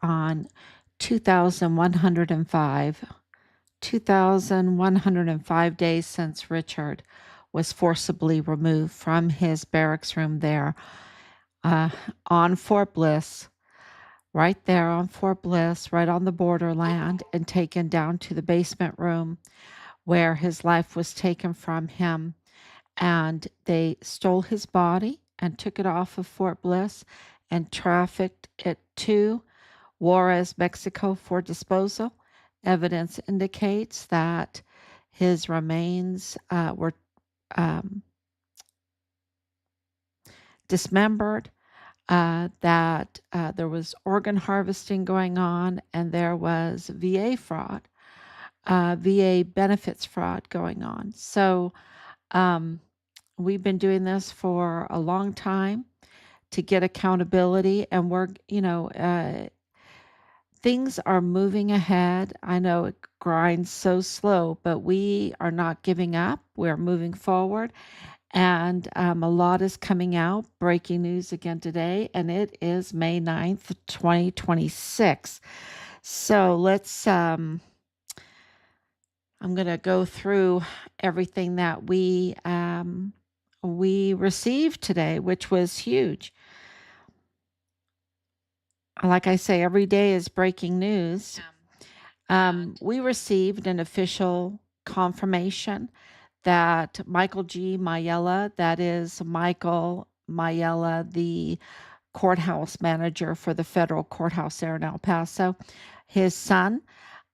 on 2,105 days since Richard was forcibly removed from his barracks room there uh, on Fort Bliss, right there on Fort Bliss, right on the borderland, and taken down to the basement room where his life was taken from him. And they stole his body and took it off of Fort Bliss and trafficked it to Juarez, Mexico for disposal. Evidence indicates that his remains were um, dismembered, that there was organ harvesting going on, and there was VA fraud, VA benefits fraud going on. So um, we've been doing this for a long time to get accountability, and things are moving ahead. I know it grinds so slow, but we are not giving up. We're moving forward. And a lot is coming out. Breaking news again today, and it is May 9th, 2026. So I'm going to go through everything that we received today, which was huge. Like I say, every day is breaking news. We received an official confirmation that Michael G. Maiella, that is Michael Maiella, the courthouse manager for the federal courthouse there in El Paso, his son,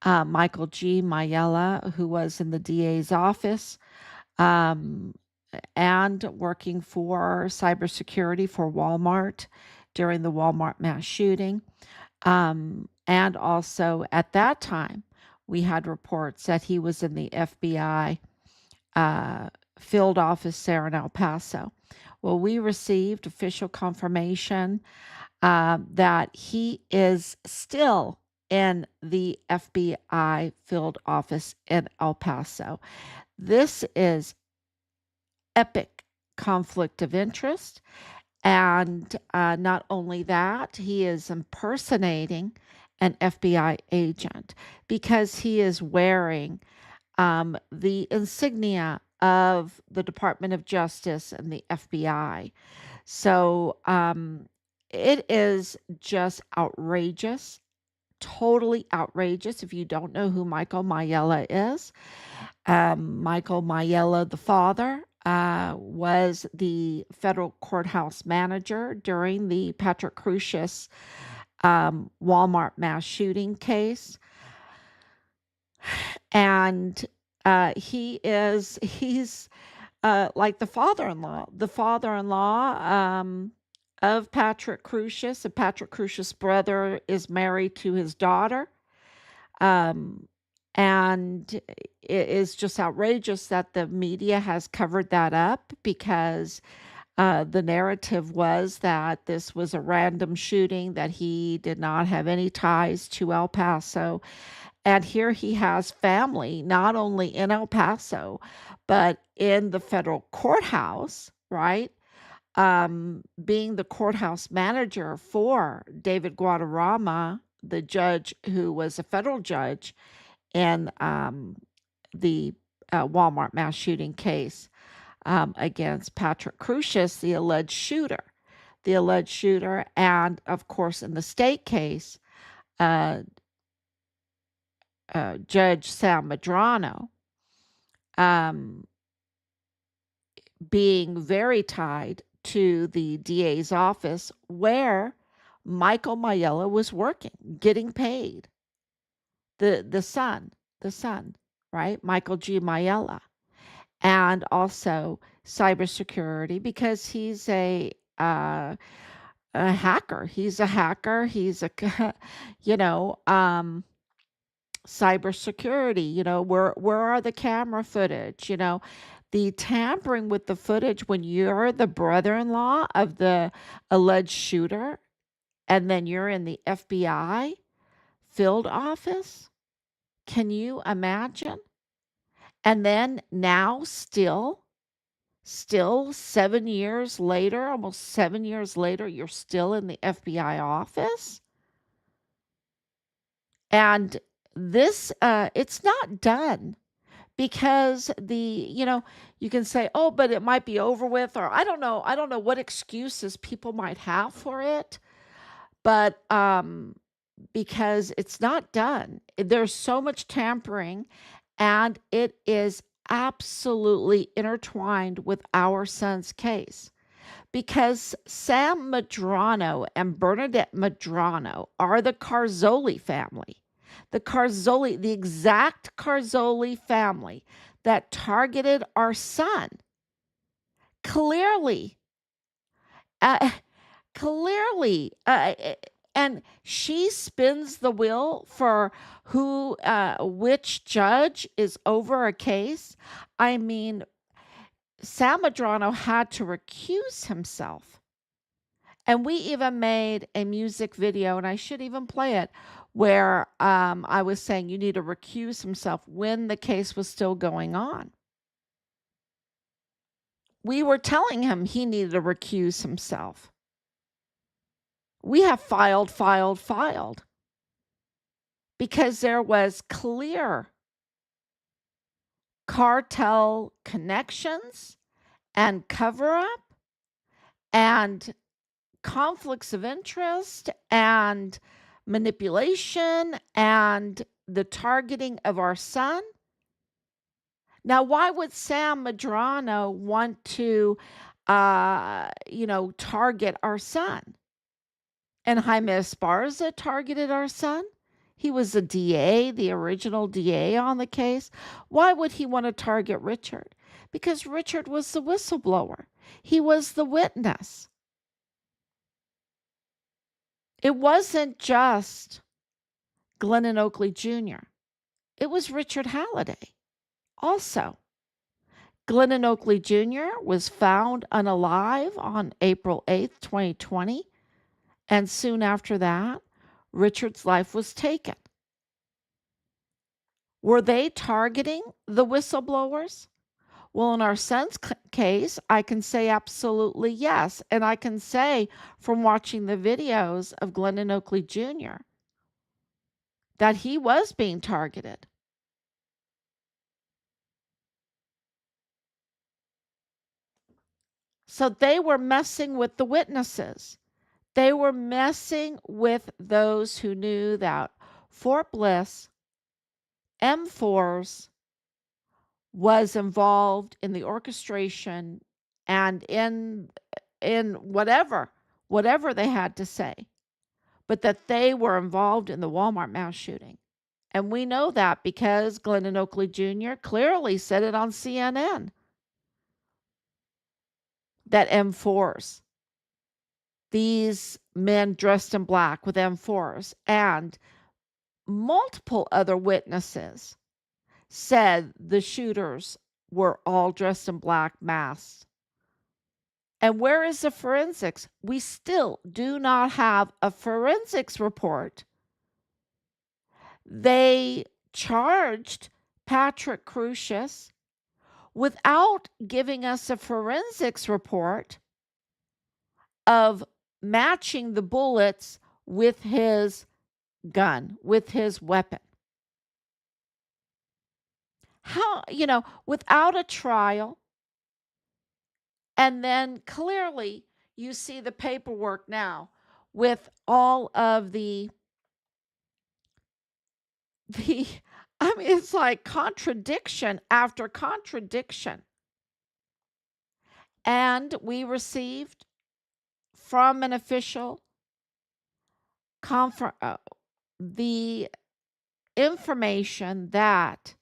Michael G. Maiella, who was in the DA's office um, and working for cybersecurity for Walmart during the Walmart mass shooting. And also at that time, we had reports that he was in the FBI field office there in El Paso. Well, we received official confirmation that he is still in the FBI field office in El Paso. This is epic conflict of interest. And not only that, he is impersonating an FBI agent because he is wearing the insignia of the Department of Justice and the FBI. So it is just outrageous, totally outrageous. If you don't know who Michael Maiella is, Michael Maiella, the father, was the federal courthouse manager during the Patrick Crusius Walmart mass shooting case. And he's like the father-in-law of Patrick Crusius. And Patrick Crusius' brother is married to his daughter. And it is just outrageous that the media has covered that up because the narrative was that this was a random shooting, that he did not have any ties to El Paso. And here he has family, not only in El Paso, but in the federal courthouse, right? Being the courthouse manager for David Guadarrama, the judge who was a federal judge in the Walmart mass shooting case against Patrick Crusius, the alleged shooter. And of course, in the state case, Judge Sam Medrano, being very tied to the DA's office where Michael Maiella was working, getting paid. The son, right? Michael G. Maiella. And also cybersecurity because he's a hacker. He's a hacker. He's a, cybersecurity. Where are the camera footage? The tampering with the footage when you're the brother-in-law of the alleged shooter, and then you're in the FBI field office. Can you imagine? And then now still 7 years later, almost 7 years later, you're still in the FBI office? And this, it's not done because you can say, oh, but it might be over with, or I don't know what excuses people might have for it, but because it's not done. There's so much tampering, and it is absolutely intertwined with our son's case. Because Sam Madrano and Bernadette Madrano are the Carzoli family. The exact Carzoli family that targeted our son. Clearly, uh, clearly, and she spins the wheel for which judge is over a case. I mean, Sam Madrano had to recuse himself. And we even made a music video, and I should even play it, where I was saying you need to recuse himself when the case was still going on. We were telling him he needed to recuse himself. We have filed, because there was clear cartel connections and cover up and conflicts of interest and manipulation and the targeting of our son. Now, why would Sam Madrano want to, target our son? And Jaime Esparza targeted our son. He was the DA, the original DA on the case. Why would he want to target Richard? Because Richard was the whistleblower. He was the witness. It wasn't just Glennon Oakley Jr. It was Richard Halliday also. Glennon Oakley Jr. was found unalive on April 8th, 2020, and soon after that, Richard's life was taken. Were they targeting the whistleblowers? Well, in our son's case, I can say absolutely yes. And I can say from watching the videos of Glennon Oakley Jr. that he was being targeted. So they were messing with the witnesses. They were messing with those who knew that Fort Bliss M4s was involved in the orchestration and in whatever they had to say, but that they were involved in the Walmart mass shooting. And we know that because Glennon Oakley Jr. clearly said it on CNN that M4s, these men dressed in black with M4s, and multiple other witnesses said the shooters were all dressed in black masks. And where is the forensics? We still do not have a forensics report. They charged Patrick Crusius without giving us a forensics report of matching the bullets with his gun, with his weapon. How, without a trial, and then clearly you see the paperwork now with all of the I mean, it's like contradiction after contradiction. And we received from an official the information that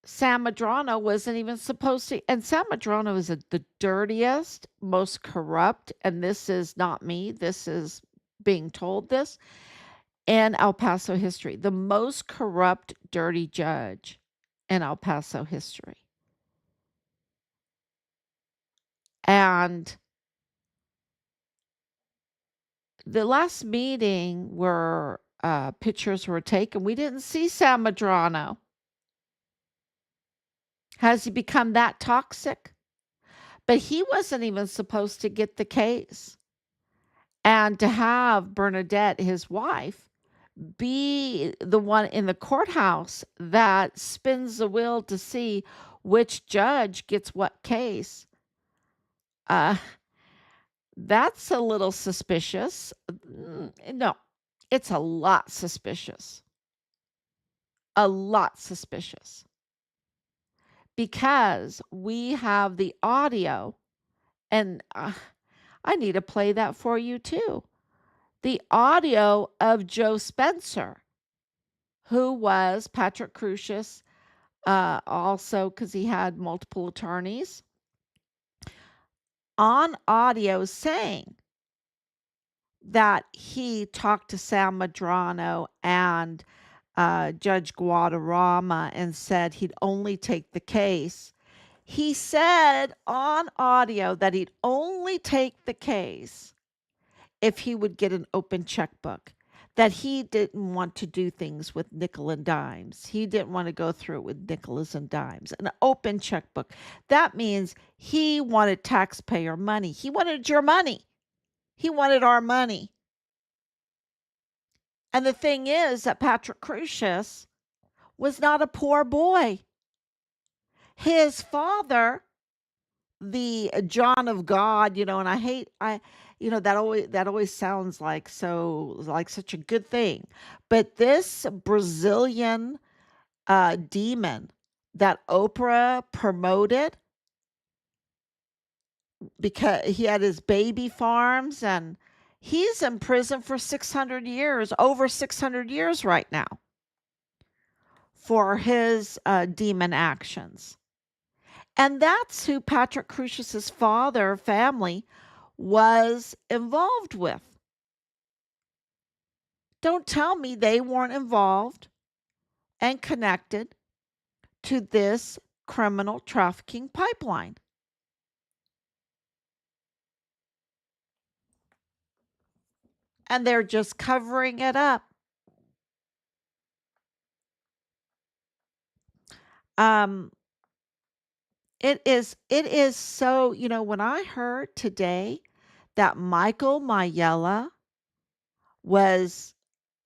Sam Madrano wasn't even supposed to, and Sam Madrano is the dirtiest, most corrupt, and this is not me, this is being told this, in El Paso history, the most corrupt, dirty judge in El Paso history. And the last meeting where pictures were taken, we didn't see Sam Madrano. Has he become that toxic? But he wasn't even supposed to get the case. And to have Bernadette, his wife, be the one in the courthouse that spins the wheel to see which judge gets what case, uh, that's a little suspicious. No, it's a lot suspicious. A lot suspicious. Because we have the audio, and I need to play that for you too. The audio of Joe Spencer, who was Patrick Crusius, also because he had multiple attorneys, on audio saying that he talked to Sam Madrano and Judge Guadarrama and said he'd only take the case. He said on audio that he'd only take the case if he would get an open checkbook, that he didn't want to do things with nickel and dimes. He didn't want to go through it with nickels and dimes. An open checkbook. That means he wanted taxpayer money. He wanted your money. He wanted our money. And the thing is that Patrick Crusius was not a poor boy. His father, the John of God, and that always sounds like such a good thing. But this Brazilian demon that Oprah promoted, because he had his baby farms, and he's in prison for 600 years, over 600 years right now, for his demon actions. And that's who Patrick Crusius's family was involved with. Don't tell me they weren't involved and connected to this criminal trafficking pipeline. And they're just covering it up. Um, it is so, when I heard today that Michael Maiella was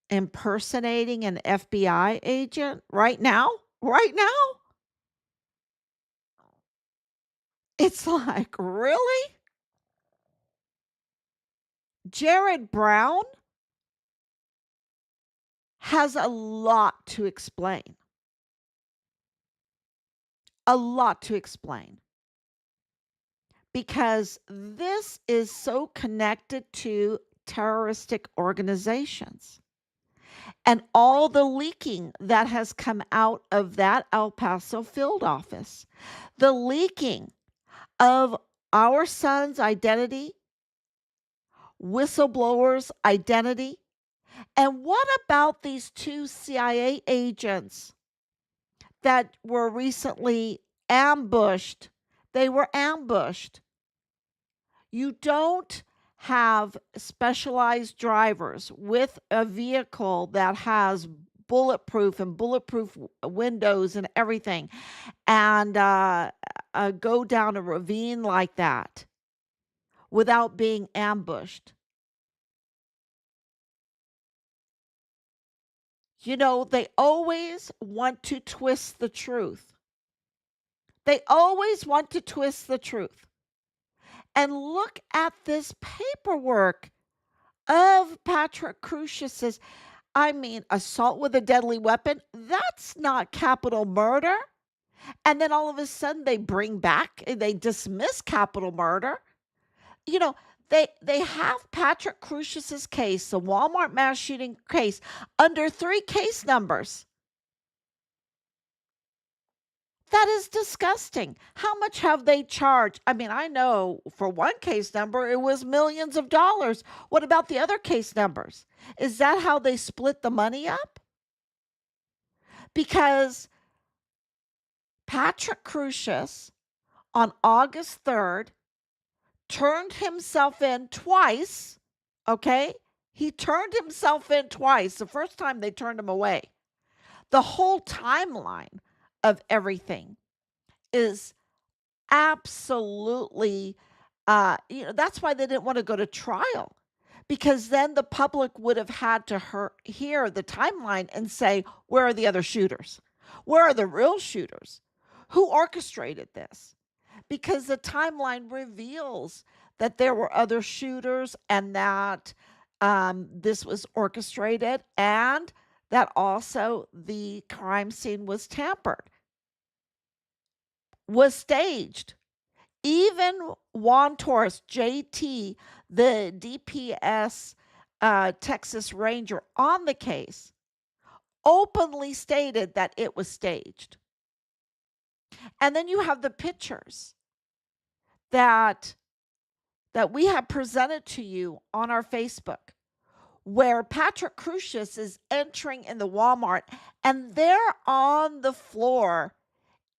impersonating an FBI agent right now, it's like, really? Jared Brown has a lot to explain. A lot to explain. Because this is so connected to terroristic organizations. And all the leaking that has come out of that El Paso field office, the leaking of our son's identity, whistleblowers' identity. And what about these two CIA agents that were recently ambushed? They were ambushed. You don't have specialized drivers with a vehicle that has bulletproof windows and everything, and go down a ravine like that without being ambushed. They always want to twist the truth. They always want to twist the truth. And look at this paperwork of Patrick Crusius's. I mean, assault with a deadly weapon, that's not capital murder. And then all of a sudden they dismiss capital murder. You know, they have Patrick Crusius's case, the Walmart mass shooting case, under 3 case numbers. That is disgusting. How much have they charged? I mean, I know for one case number, it was millions of dollars. What about the other case numbers? Is that how they split the money up? Because Patrick Crusius on August 3rd turned himself in twice. Okay? He turned himself in twice. The first time they turned him away. The whole timeline of everything is absolutely, that's why they didn't want to go to trial, because then the public would have had to hear the timeline and say, where are the other shooters? Where are the real shooters? Who orchestrated this? Because the timeline reveals that there were other shooters and that this was orchestrated and that also the crime scene was tampered, was staged. Even Juan Torres, JT, the DPS Texas Ranger on the case, openly stated that it was staged. And then you have the pictures that we have presented to you on our Facebook, where Patrick Crusius is entering in the Walmart, and there on the floor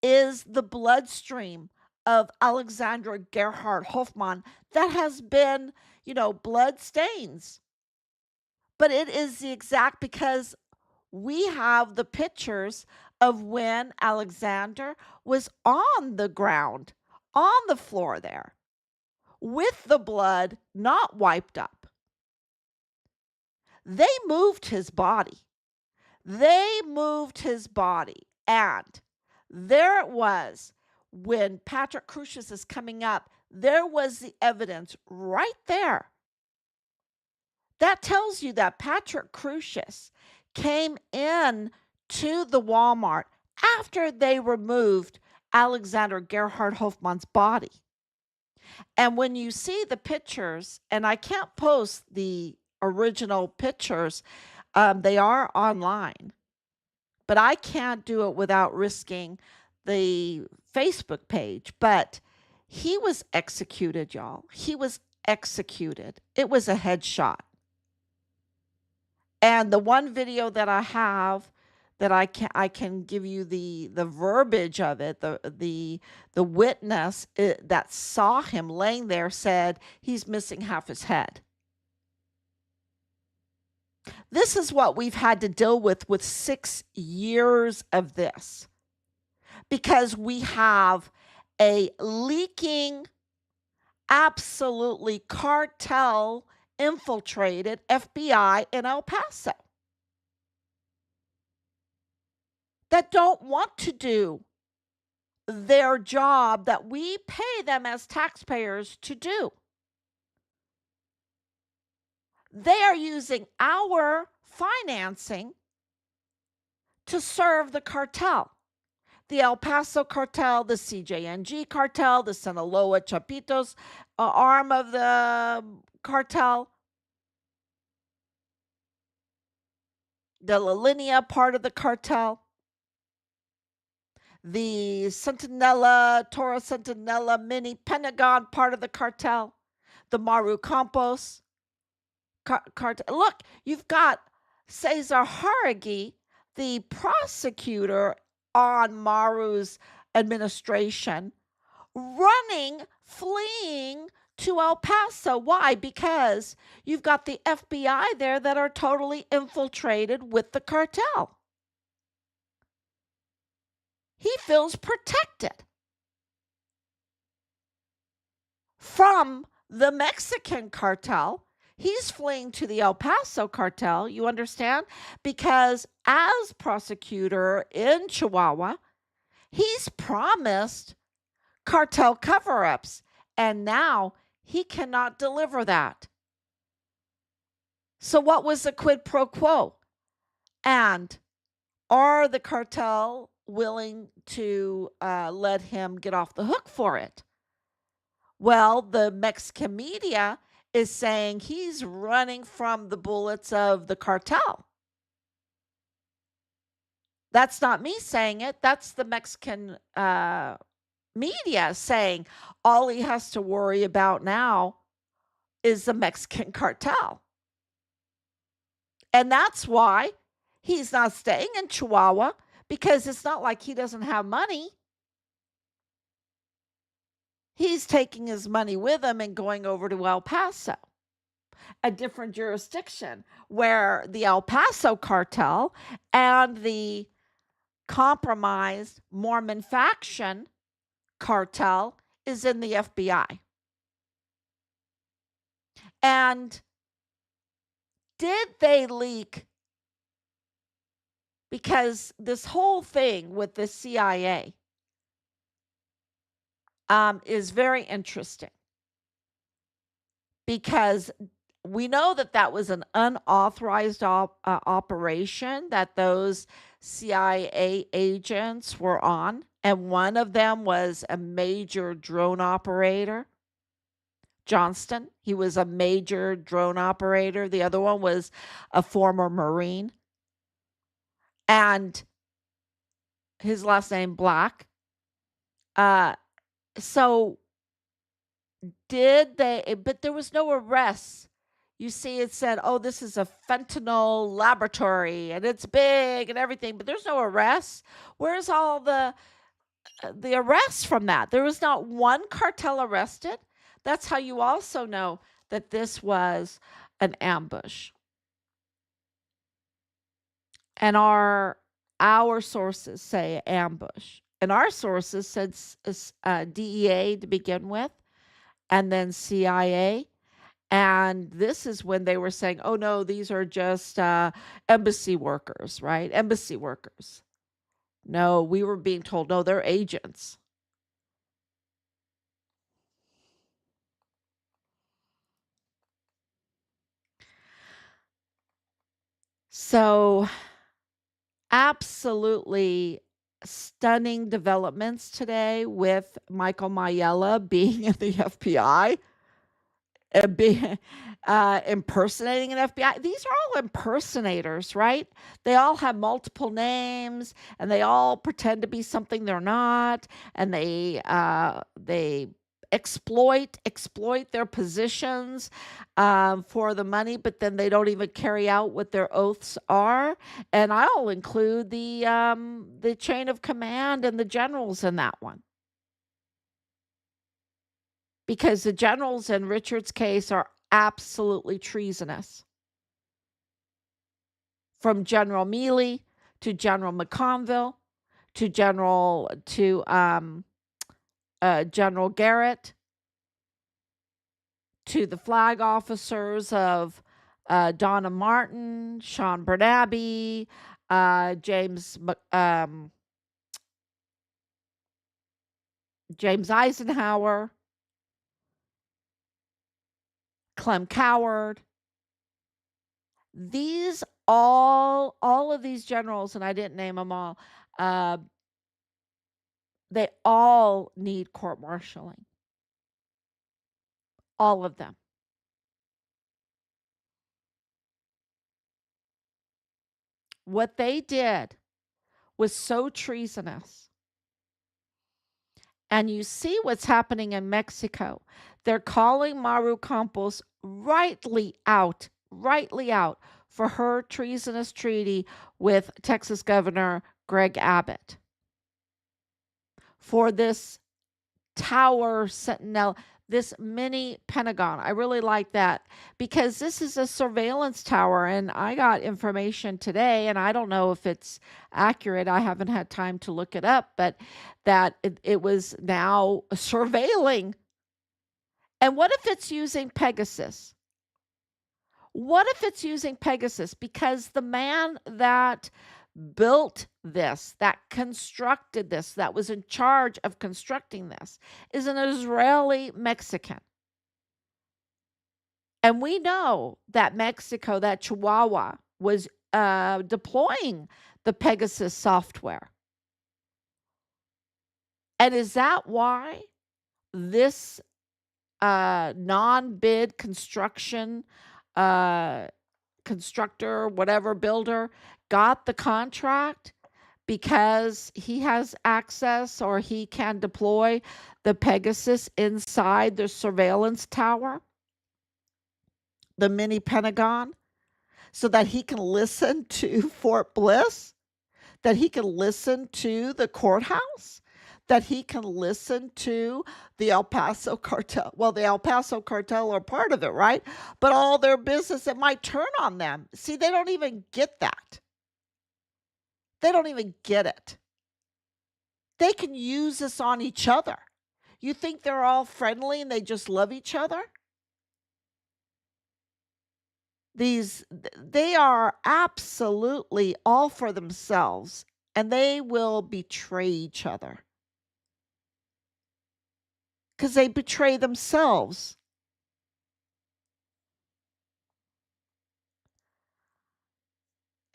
is the bloodstream of Alexandra Gerhard Hofmann that has been, blood stains. But it is the exact, because we have the pictures of when Alexander was on the ground, on the floor there, with the blood not wiped up. They moved his body. And there it was. When Patrick Crusius is coming up, there was the evidence right there. That tells you that Patrick Crusius came in to the Walmart after they removed Alexander Gerhard Hofmann's body. And when you see the pictures, and I can't post the original pictures, they are online, but I can't do it without risking the Facebook page. But he was executed, y'all. He was executed. It was a headshot. And the one video that I have that I can give you the verbiage of it, the witness that saw him laying there said he's missing half his head. This is what we've had to deal with 6 years of this, because we have a leaking, absolutely cartel infiltrated FBI in El Paso that don't want to do their job that we pay them as taxpayers to do. They are using our financing to serve the cartel. The El Paso cartel, the CJNG cartel, the Sinaloa Chapitos arm of the cartel, the La Linea part of the cartel, the Toro Centinela Mini Pentagon part of the cartel, the Maru Campos cartel. Look, you've got Cesar Haragui, the prosecutor on Maru's administration, running, fleeing to El Paso. Why? Because you've got the FBI there that are totally infiltrated with the cartel. He feels protected from the Mexican cartel. He's fleeing to the El Paso cartel, you understand? Because as prosecutor in Chihuahua, he's promised cartel cover-ups, and now he cannot deliver that. So what was the quid pro quo? And are the cartel willing to let him get off the hook for it? Well, the Mexican media is saying he's running from the bullets of the cartel. That's not me saying it. That's the Mexican media saying all he has to worry about now is the Mexican cartel. And that's why he's not staying in Chihuahua, because it's not like he doesn't have money. He's taking his money with him and going over to El Paso, a different jurisdiction where the El Paso cartel and the compromised Mormon faction cartel is in the FBI. And Did they leak? Because this whole thing with the CIA is very interesting, because we know that that was an unauthorized operation that those CIA agents were on, and one of them was a major drone operator, Johnston. He was a major drone operator. The other one was a former Marine, and his last name Black. Uh, so did they? But there was no arrests. You see, it said, "Oh, this is a fentanyl laboratory, and it's big and everything," but there's no arrests. Where's all the arrests from that? There was not one cartel arrested. That's how you also know that this was an ambush. And our sources say ambush, and our sources said DEA to begin with, and then CIA. And this is when they were saying, "Oh no, these are just embassy workers, right? Embassy workers." No, we were being told, no, they're agents. So, absolutely stunning developments today with Michael Maiella being in the FBI. Be impersonating an FBI. These are all impersonators, right? They all have multiple names, and they all pretend to be something they're not, and they exploit their positions for the money, but then they don't even carry out what their oaths are. And I'll include the chain of command and the generals in that one, because the generals in Richard's case are absolutely treasonous. From General Mealy to General McConville to General Garrett to the flag officers of Donna Martin, Sean Bernabe, James Eisenhower, Clem Coward. These all of these generals, and I didn't name them all, they all need court martialing. All of them. What they did was so treasonous. And you see what's happening in Mexico. They're calling Maru Campos rightly out for her treasonous treaty with Texas Governor Greg Abbott, for this tower sentinel, this mini Pentagon. I really like that, because this is a surveillance tower, and I got information today, and I don't know if it's accurate. I haven't had time to look it up, but that it was now surveilling. And what if it's using Pegasus? What if it's using Pegasus? Because the man that built this, that constructed this, that was in charge of constructing this, is an Israeli Mexican. And we know that Mexico, that Chihuahua, was deploying the Pegasus software. And is that why this non-bid construction constructor, whatever builder, got the contract? Because he has access, or he can deploy the Pegasus inside the surveillance tower, the mini Pentagon, so that he can listen to Fort Bliss, that he can listen to the courthouse, that he can listen to the El Paso cartel. Well, the El Paso cartel are part of it, right? But all their business, it might turn on them. See, they don't even get that. They don't even get it. They can use this on each other. You think they're all friendly and they just love each other? They are absolutely all for themselves, and they will betray each other because they betray themselves.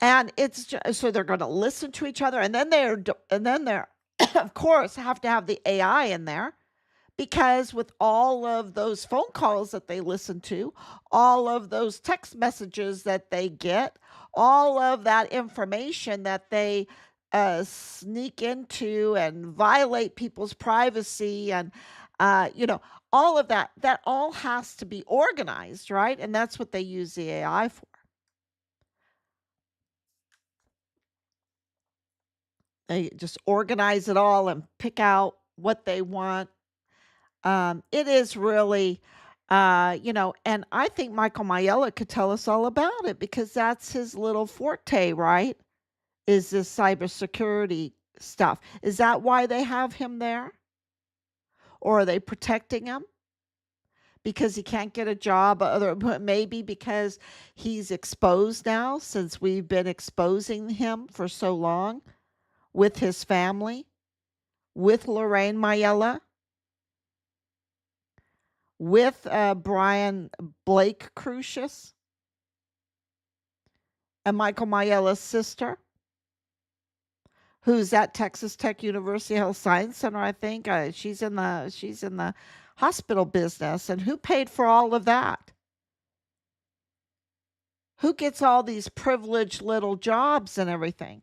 And it's so they're going to listen to each other, and then they're of course have to have the AI in there, because with all of those phone calls that they listen to, all of those text messages that they get, all of that information that they sneak into and violate people's privacy, and all of that all has to be organized, right? And that's what they use the AI for. They just organize it all and pick out what they want. It is really, and I think Michael Maiella could tell us all about it, because that's his little forte, right? Is this cybersecurity stuff. Is that why they have him there? Or are they protecting him because he can't get a job? Maybe because he's exposed now, since we've been exposing him for so long with his family, with Lorraine Maiella, with Brian Blake Crusius, and Michael Maiella's sister, who's at Texas Tech University Health Science Center, I think. She's in the hospital business. And who paid for all of that? Who gets all these privileged little jobs and everything?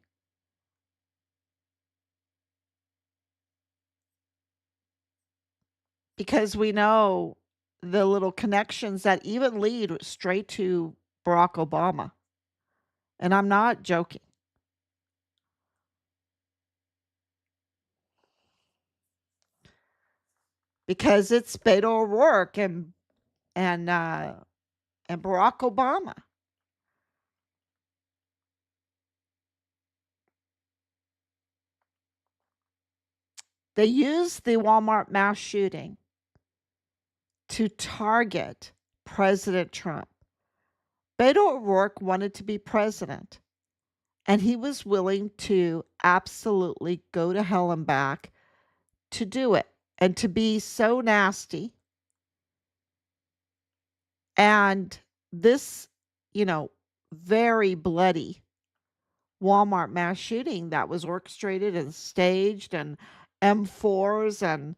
Because we know the little connections that even lead straight to Barack Obama. And I'm not joking. Because it's Beto O'Rourke and Barack Obama. They used the Walmart mass shooting to target President Trump. Beto O'Rourke wanted to be president, and he was willing to absolutely go to hell and back to do it, and to be so nasty. And this, very bloody Walmart mass shooting that was orchestrated and staged, and M4s, and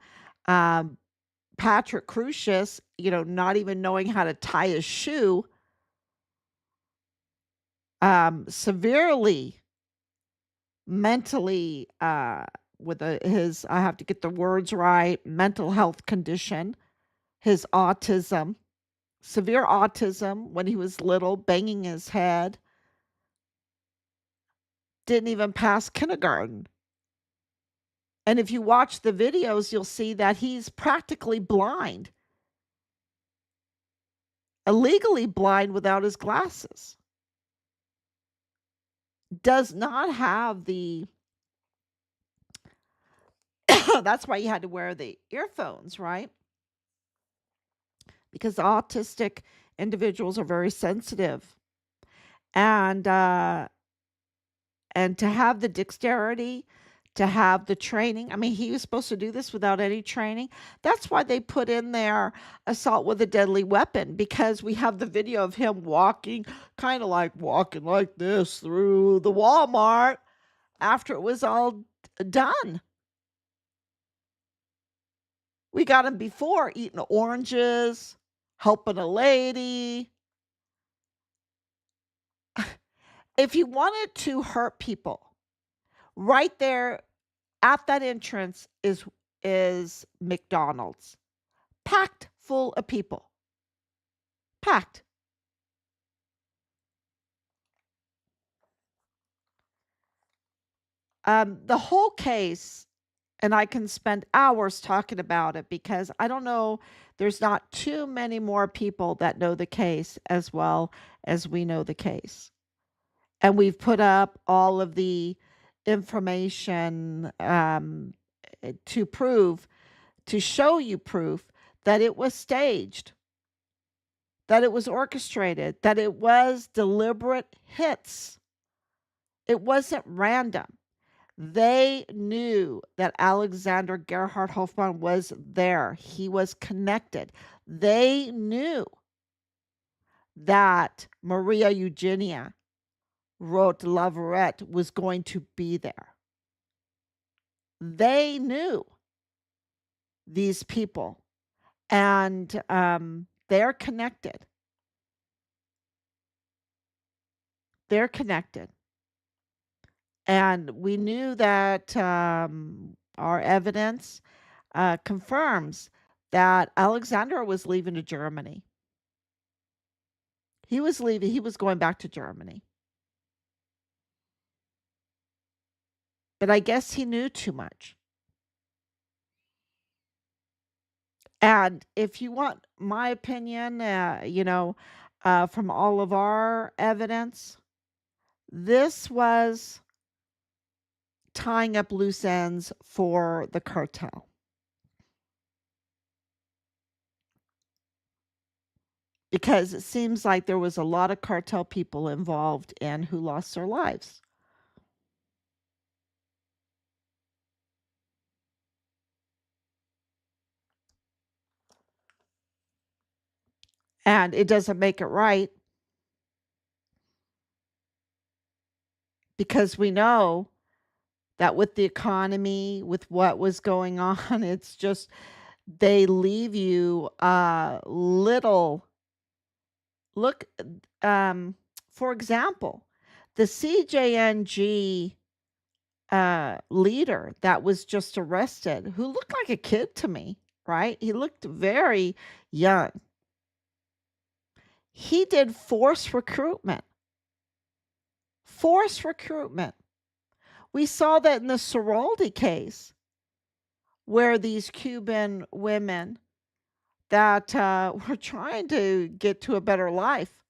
um, Patrick Crusius, not even knowing how to tie his shoe, severely mentally, with his, I have to get the words right, mental health condition, his autism, severe autism when he was little, banging his head, didn't even pass kindergarten. And if you watch the videos, you'll see that he's practically blind, illegally blind without his glasses. Does not have the that's why you had to wear the earphones, right? Because autistic individuals are very sensitive. And and to have the dexterity, to have the training. I mean, he was supposed to do this without any training. That's why they put in there assault with a deadly weapon, because we have the video of him walking, kind of like walking like this through the Walmart after it was all done. We got him before eating oranges, helping a lady. If you wanted to hurt people, right there at that entrance is McDonald's, packed full of people. Packed. The whole case, and I can spend hours talking about it, because I don't know, there's not too many more people that know the case as well as we know the case. And we've put up all of the information to prove, to show you proof that it was staged. that it was orchestrated, that it was deliberate hits. It wasn't random. They knew that Alexander Gerhard Hofmann was there. He was connected. They knew that Maria Eugenia Roth Laverette was going to be there. They knew these people, and they're connected. They're connected. And we knew that our evidence confirms that Alexander was leaving to Germany. He was leaving, he was going back to Germany. But I guess he knew too much. And if you want my opinion, from all of our evidence, this was tying up loose ends for the cartel. Because it seems like there was a lot of cartel people involved and who lost their lives. And it doesn't make it right, because we know that with the economy, with what was going on, it's just they leave you little. Look, for example, the CJNG leader that was just arrested, who looked like a kid to me, right? He looked very young. He did forced recruitment. Forced recruitment. We saw that in the Sorority case, where these Cuban women that were trying to get to a better life.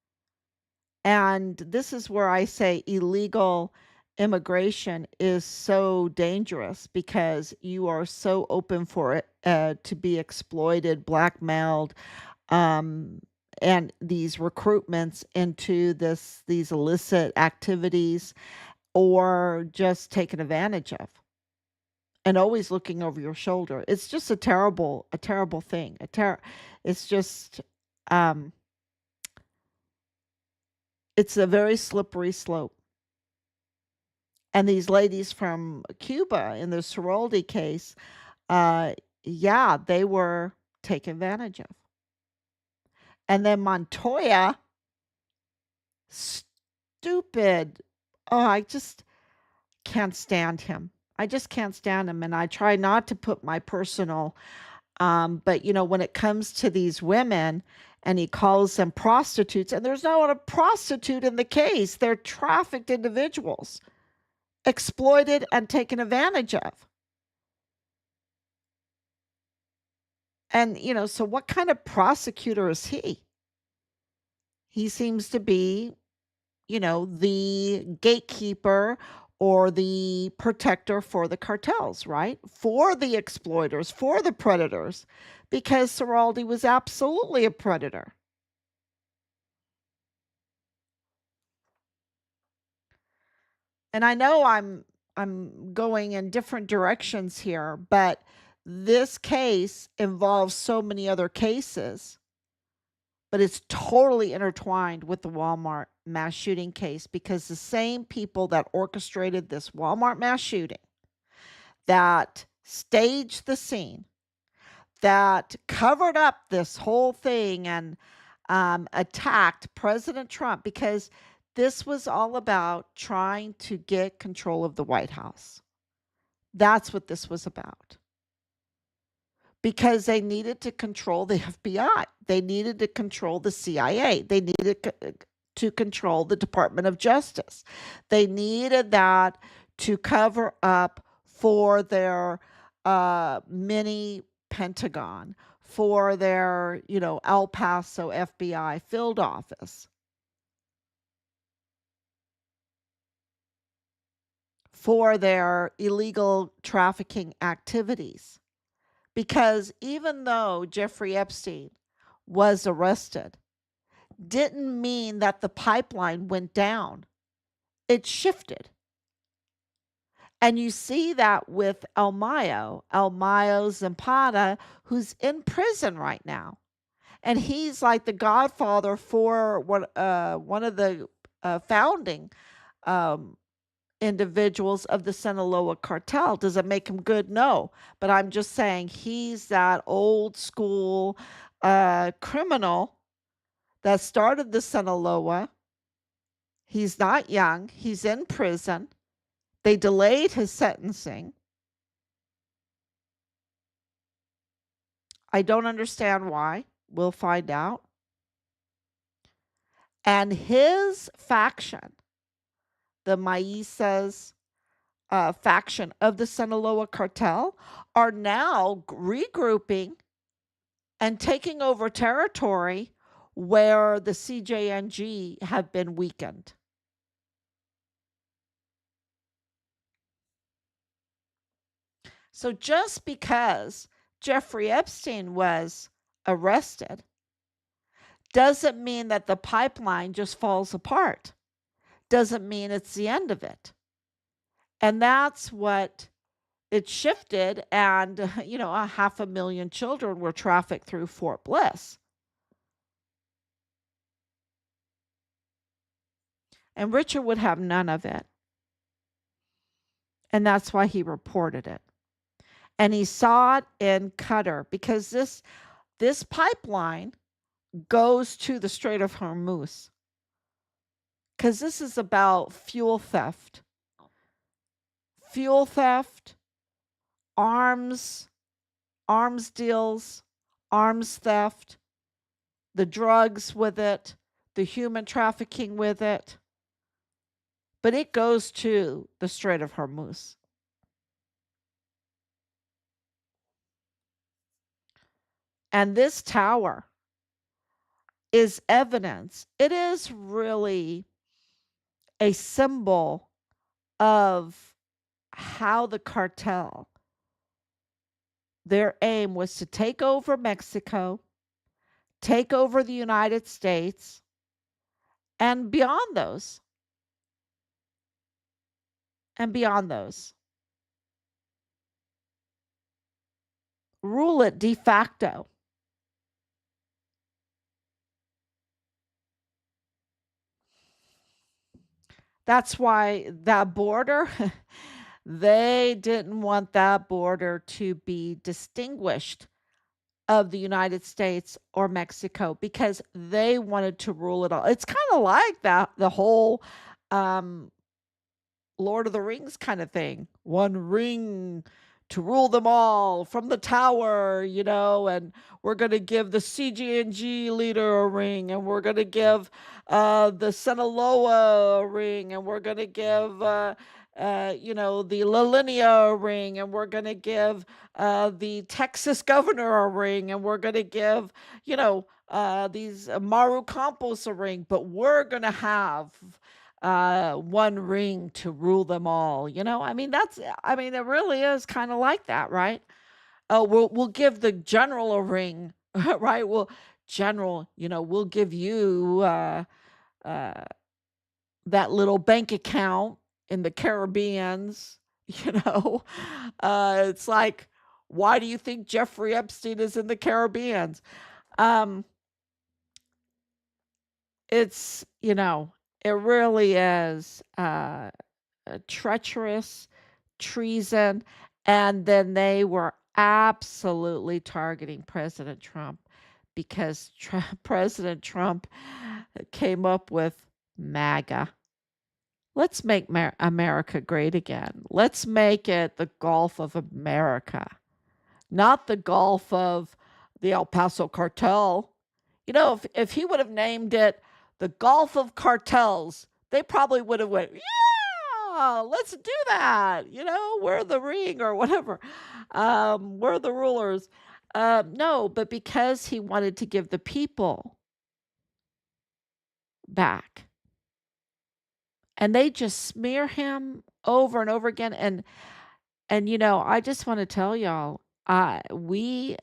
And this is where I say illegal immigration is so dangerous, because you are so open for it to be exploited, blackmailed, um, and these recruitments into these illicit activities, or just taken advantage of, and always looking over your shoulder. It's just a terrible thing. It's just, um, it's a very slippery slope. And these ladies from Cuba in the Sorority case, yeah, they were taken advantage of. And then Montoya, stupid. Oh, I just can't stand him. I just can't stand him. And I try not to put my personal, but when it comes to these women, and he calls them prostitutes, and there's not a prostitute in the case. They're trafficked individuals, exploited and taken advantage of. And, so what kind of prosecutor is he? He seems to be, the gatekeeper or the protector for the cartels, right? For the exploiters, for the predators, because Soraldi was absolutely a predator. And I know I'm going in different directions here, but this case involves so many other cases, but it's totally intertwined with the Walmart mass shooting case, because the same people that orchestrated this Walmart mass shooting, that staged the scene, that covered up this whole thing and attacked President Trump, because this was all about trying to get control of the White House. That's what this was about. Because they needed to control the FBI. They needed to control the CIA. They needed to control the Department of Justice. They needed that to cover up for their mini Pentagon, for their, El Paso FBI field office, for their illegal trafficking activities. Because even though Jeffrey Epstein was arrested, didn't mean that the pipeline went down. It shifted. And you see that with El Mayo Zapata, who's in prison right now. And he's like the godfather for one of the founding um, individuals of the Sinaloa cartel. Does it make him good? No. But I'm just saying he's that old school criminal that started the Sinaloa. He's not young. He's in prison. They delayed his sentencing. I don't understand why. We'll find out. And his faction, the Maízes faction of the Sinaloa cartel, are now regrouping and taking over territory where the CJNG have been weakened. So just because Jeffrey Epstein was arrested doesn't mean that the pipeline just falls apart. Doesn't mean it's the end of it. And that's what it shifted. And, a 500,000 children were trafficked through Fort Bliss. And Richard would have none of it. And that's why he reported it. And he saw it in Qatar because this pipeline goes to the Strait of Hormuz. Because this is about fuel theft. Fuel theft, arms deals, arms theft, the drugs with it, the human trafficking with it. But it goes to the Strait of Hormuz. And this tower is evidence. It is really a symbol of how the cartel, their aim was to take over Mexico, take over the United States, and beyond those. Rule it de facto. That's why that border, they didn't want that border to be distinguished of the United States or Mexico because they wanted to rule it all. It's kind of like that, the whole um, Lord of the Rings kind of thing. One ring to rule them all from the tower, and we're going to give the CJNG leader a ring, and we're going to give the Sinaloa a ring, and we're going to give, the La Linea a ring, and we're going to give the Texas governor a ring, and we're going to give, these Maru Campos a ring, but we're going to have one ring to rule them all. It really is kind of like that, right? Oh, we'll give the general a ring, right? Well, general, we'll give you uh, that little bank account in the Caribbeans. You know, it's like, why do you think Jeffrey Epstein is in the Caribbeans? Um, it's it really is a treacherous treason. And then they were absolutely targeting President Trump because President Trump came up with MAGA. Let's make America great again. Let's make it the Gulf of America, not the Gulf of the El Paso cartel. If he would have named it the Gulf of Cartels, they probably would have went, yeah, let's do that. We're the ring or whatever. We're the rulers. No, but because he wanted to give the people back, and they just smear him over and over again. And I just want to tell y'all, we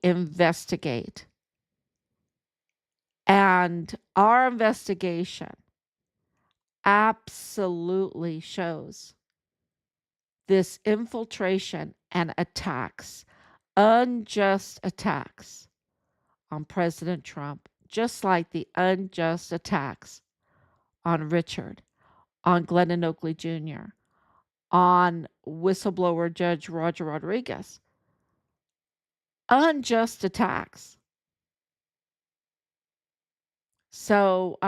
investigate. And our investigation absolutely shows this infiltration and attacks, unjust attacks on President Trump, just like the unjust attacks on Richard, on Glennon Oakley Jr., on whistleblower Judge Roger Rodriguez. Unjust attacks. So,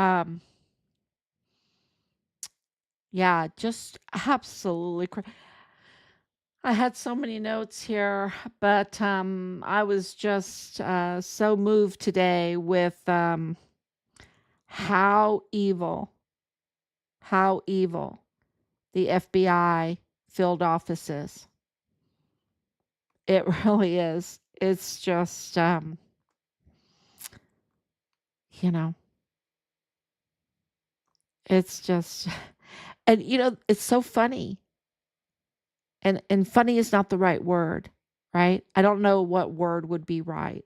yeah, just absolutely I had so many notes here, but I was just so moved today with how evil, how evil the FBI field office is. It really is. It's just, you know, it's just, and it's so funny. And funny is not the right word, right? I don't know what word would be right.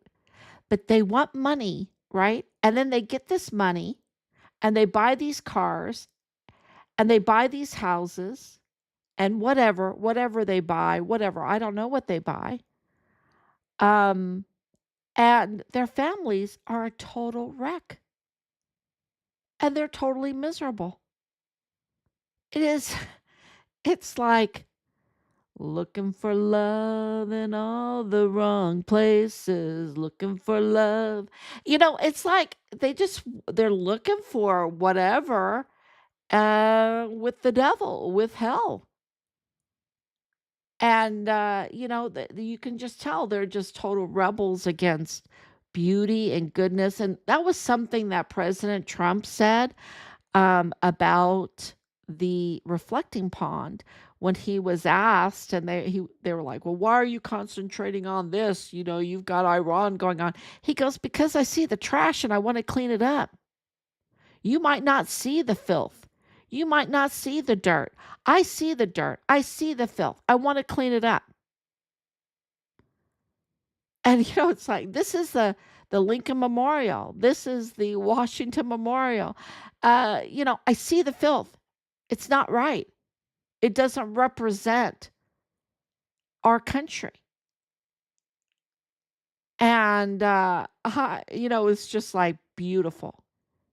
But they want money, right? And then they get this money and they buy these cars and they buy these houses and whatever they buy, whatever. I don't know what they buy. Um and their families are a total wreck and they're totally miserable. It is it's like looking for love in all the wrong places, looking for love. It's like they're looking for whatever with the devil, with hell. And you can just tell they're just total rebels against beauty and goodness. And that was something that President Trump said about the reflecting pond when he was asked, and they were like, "Well, why are you concentrating on this? You've got Iran going on." He goes, "Because I see the trash and I want to clean it up. You might not see the filth. You might not see the dirt. I see the dirt. I see the filth. I want to clean it up." And it's like this is the Lincoln Memorial. This is the Washington Memorial. I see the filth. It's not right. It doesn't represent our country. And it's just like beautiful.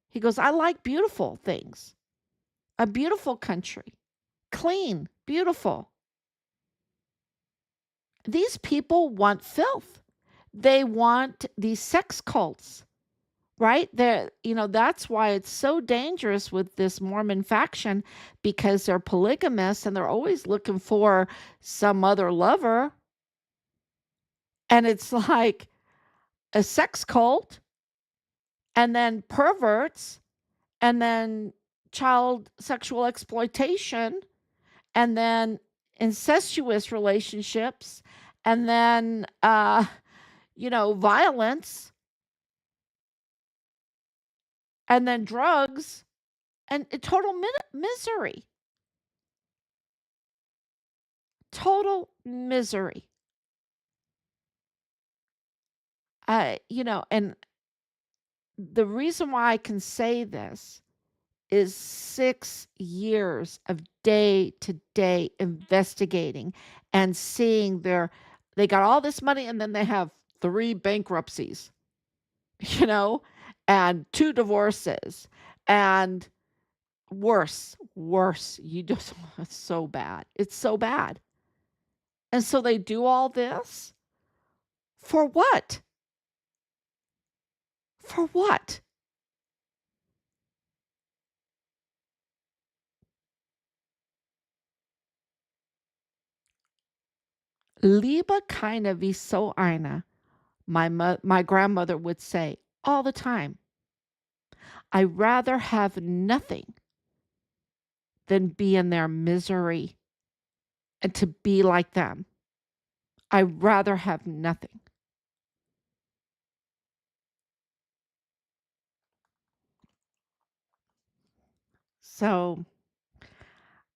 He goes, "I like beautiful things. A beautiful country. Clean, beautiful." These people want filth. They want these sex cults, right? That's why it's so dangerous with this Mormon faction, because they're polygamists and they're always looking for some other lover. And it's like a sex cult and then perverts and then child sexual exploitation and then incestuous relationships and then violence and then drugs and total misery. Total misery. And the reason why I can say this is 6 years of day to day investigating and seeing they got all this money and then they have 3 bankruptcies, you know, and 2 divorces and worse. You just, it's so bad. It's so bad. And so they do all this for what? For what? Liebe keine wie so eine, my grandmother would say all the time. I'd rather have nothing than be in their misery and to be like them. I'd rather have nothing. So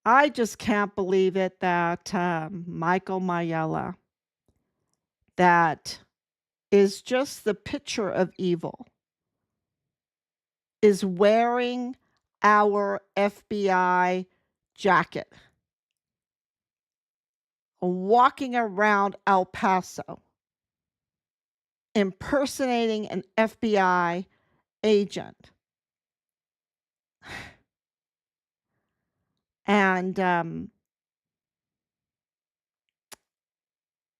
I just can't believe it that Michael Maiella, that is just the picture of evil. is wearing our FBI jacket, walking around El Paso, impersonating an FBI agent. And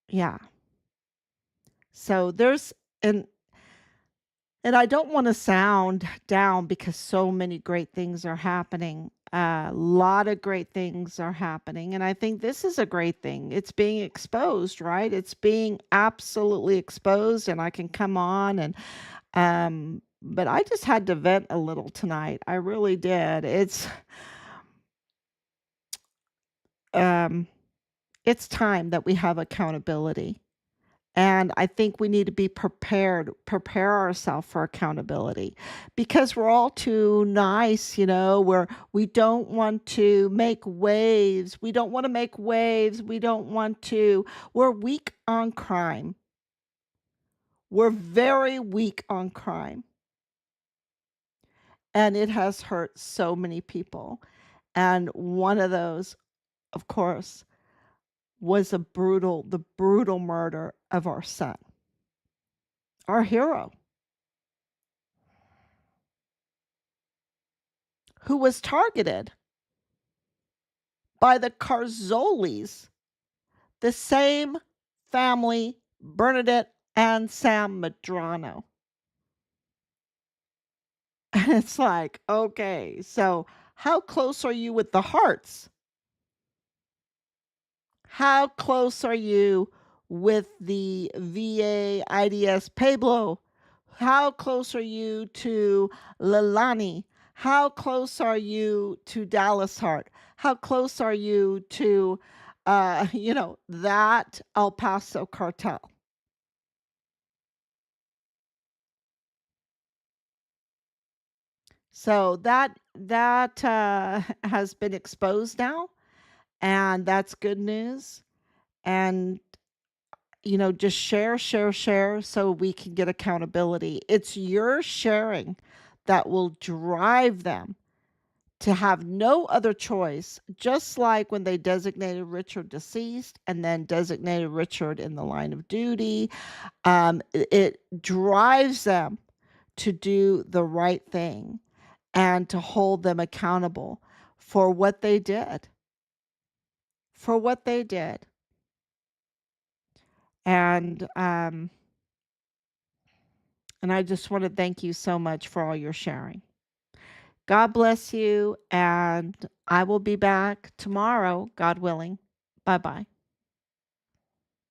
yeah. So there's and and I don't want to sound down because so many great things are happening. A lot of great things are happening. And I think this is a great thing. It's being exposed, right? It's being absolutely exposed. And I can come on but I just had to vent a little tonight. I really did. Um, it's time that we have accountability. And I think we need to be prepared, prepare ourselves for accountability because we're all too nice, where we don't want to make waves. We don't want to make waves. We're weak on crime. We're very weak on crime. And it has hurt so many people. And one of those, of course, was the brutal murder of our son, our hero, who was targeted by the Carzolis, the same family, Bernadette and Sam Medrano. And it's like, okay, so how close are you with the Hearts? How close are you with the VA IDS Pablo? How close are you to Lalani? How close are you to Dallas Hart? How close are you to, that El Paso cartel? So that has been exposed now, and that's good news. And just share so we can get accountability. It's your sharing that will drive them to have no other choice, just like when they designated Richard deceased and then designated Richard in the line of duty. It drives them to do the right thing and to hold them accountable for what they did. For what they did. And and I just want to thank you so much for all your sharing. God bless you, and I will be back tomorrow, God willing. Bye bye.